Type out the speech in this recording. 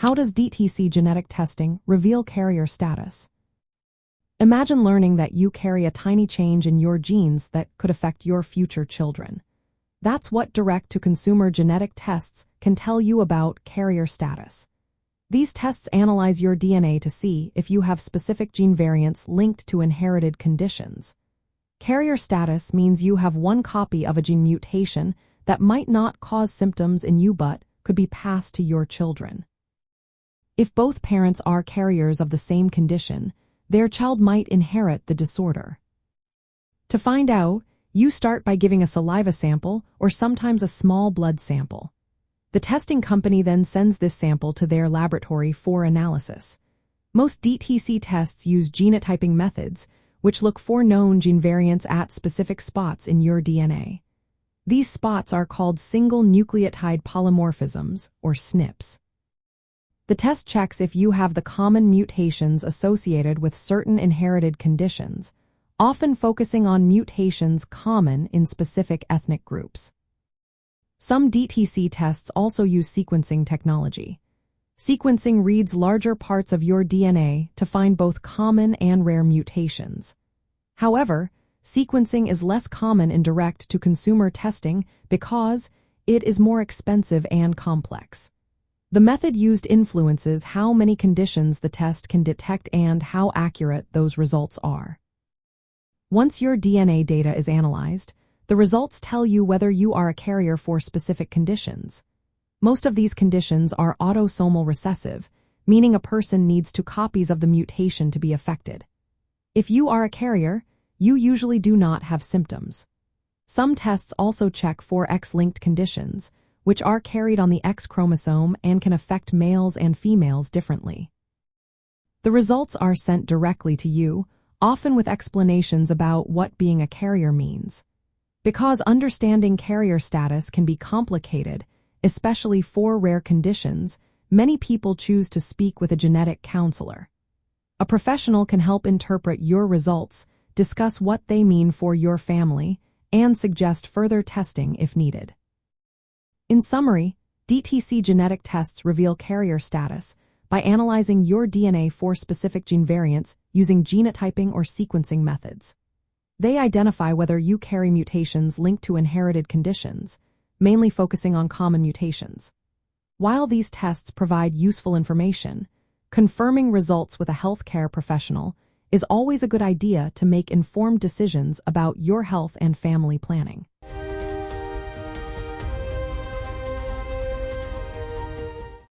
How does DTC genetic testing reveal carrier status? Imagine learning that you carry a tiny change in your genes that could affect your future children. That's what direct-to-consumer genetic tests can tell you about carrier status. These tests analyze your DNA to see if you have specific gene variants linked to inherited conditions. Carrier status means you have one copy of a gene mutation that might not cause symptoms in you but could be passed to your children. If both parents are carriers of the same condition, their child might inherit the disorder. To find out, you start by giving a saliva sample or sometimes a small blood sample. The testing company then sends this sample to their laboratory for analysis. Most DTC tests use genotyping methods, which look for known gene variants at specific spots in your DNA. These spots are called single nucleotide polymorphisms, or SNPs. The test checks if you have the common mutations associated with certain inherited conditions, often focusing on mutations common in specific ethnic groups. Some DTC tests also use sequencing technology. Sequencing reads larger parts of your DNA to find both common and rare mutations. However, sequencing is less common in direct-to-consumer testing because it is more expensive and complex. The method used influences how many conditions the test can detect and how accurate those results are. Once your DNA data is analyzed, the results tell you whether you are a carrier for specific conditions. Most of these conditions are autosomal recessive, meaning a person needs two copies of the mutation to be affected. If you are a carrier, you usually do not have symptoms. Some tests also check for X-linked conditions, which are carried on the X chromosome and can affect males and females differently. The results are sent directly to you, often with explanations about what being a carrier means. Because understanding carrier status can be complicated, especially for rare conditions, many people choose to speak with a genetic counselor. A professional can help interpret your results, discuss what they mean for your family, and suggest further testing if needed. In summary, DTC genetic tests reveal carrier status by analyzing your DNA for specific gene variants using genotyping or sequencing methods. They identify whether you carry mutations linked to inherited conditions, mainly focusing on common mutations. While these tests provide useful information, confirming results with a healthcare professional is always a good idea to make informed decisions about your health and family planning.